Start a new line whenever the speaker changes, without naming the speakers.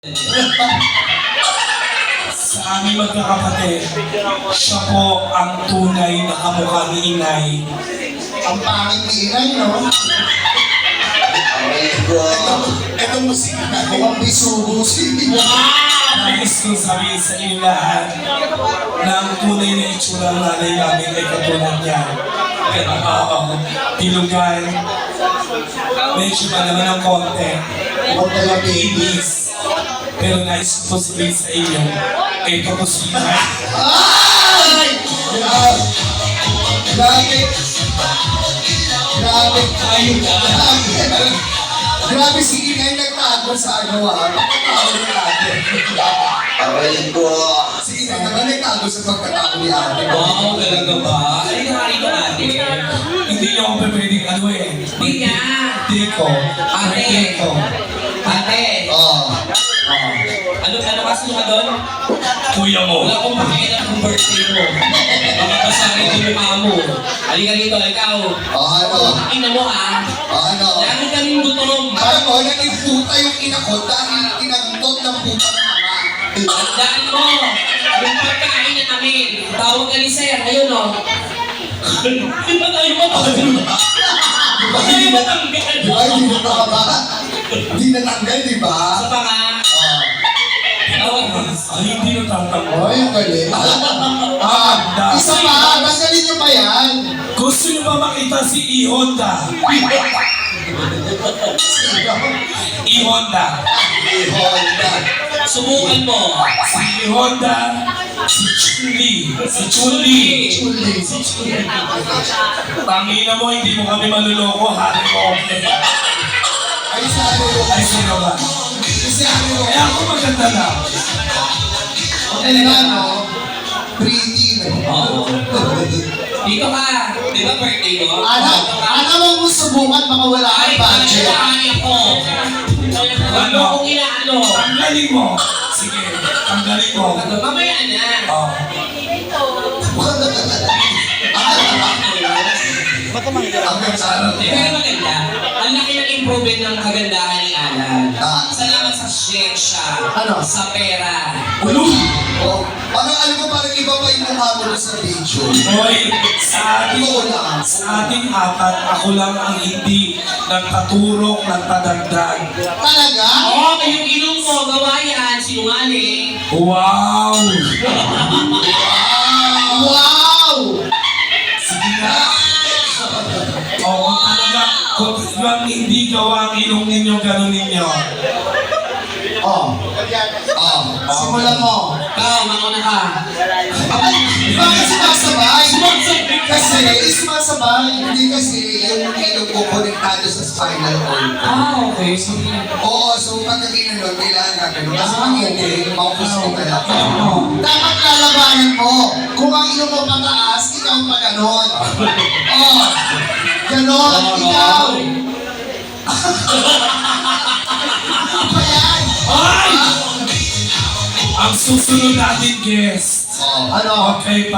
Sa aming magkakapatid, siya po ang tunay na kamukha ni Inay.
Ang pangit ni Inay, no? Ito musika na mukhang bisugo si Inay.
Nais kong sabihin sa inyo lahat na ang tunay na itsura ng nanay namin ay katulad niya. Pero tilugan, medyo pa naman ang konti.
Huwag na lang
Ibis. Pero nais ko sabihin sa inyo, ito ko si Inay.
Ay! Grabe! Grabe! Grabe si Inay nagtago sa ano pagkatago ni ate.
Aray ko.
Si Inay naman nagtago sa pagkatago ni ate.
Wow, talaga ba? Ay, nakari ko ate.
Hindi niyo ako pwedeng ano eh.
Hindi niya.
Tiko.
Ate.
Tiko.
Ate.
Oh.
Ano kasi nga doon?
Kuya mo.
Wala akong pakialam kung birthday mo. Baka basahin ko mukha mo. Halika rito, ikaw.
Oh, ano?
Ina mo
Oh, ano?
Lagi kaming gutom.
Alam mo, naging puta yung ina ko dahil tinangtot ng puta ng ama.
Tandaan mo, yung pagkain na namin. Tawag ka ni Sir, ayun o. Di ba tayo matanggal? Tayo matanggal.
Di ba, hindi natanggal? Hindi natanggal, di ba?
Sa pa nga. Tawag mo.
Ay, hindi natatamo.
Oh, yung galing. Isa pa, tanggalin nyo pa yan.
Gusto niyo ba makita si E-Honda? E-Honda.
Honda.
Subukan mo.
Si E-Honda. Si Chun-Li. Si Chun-Li.
Chuli.
Tangina mo, hindi mo kami maluloko. Hari ko.
Ay, sa ano yun?
Ay, sino ba?
Kasi ano yun?
Kaya ako maganda na.
Ang ano, pretty.
Oo. Dito ka. Di ba birthday mo?
Ano mo subukan baka wala
Ay,
kang budget?
kaya ko. Ano kung inaano?
Tanggalin mo. Sige, tanggalin mo.
Mamaya na.
Oh.
Ang sana.
Pero maganda. Ang laki ng improvement ng kagandahan ni Alan.
Ah.
Salamat sa siyensya.
Ano?
Sa pera.
Ulo!
Oh, parang alam mo, parang iba pa yung mukha mo sa video.
Hoy,
Ito lang.
sa ating apat, ako lang ang hindi nagtaturok, nagpadagdag.
Talaga?
Oo, yung ilong mo, gawa yan, sinungaling.
Wow!
Wow!
Sige na. Oo, talaga. Kung talagang hindi gawa ang ilong ninyo, ganun ninyo.
Oh. Oh. Simulan mo.
Ikaw, mauna ka.
Bakit sumasabay? Kasi, sumasabay. Hindi kasi yung ilong ko konektado sa spinal cord.
Ah, okay. Sige.
Oo, so pagdating na nun, kailangan na ganun. Kasi pag hindi, maupos ko ka lang. Dapat lalabanan mo. Kung ang ilong mo pataas, ikaw pa ganon. Oh, ganon, ikaw. Ano ba yan?
Ay! Ang susunod natin guest.
Oh, ano?
Okay,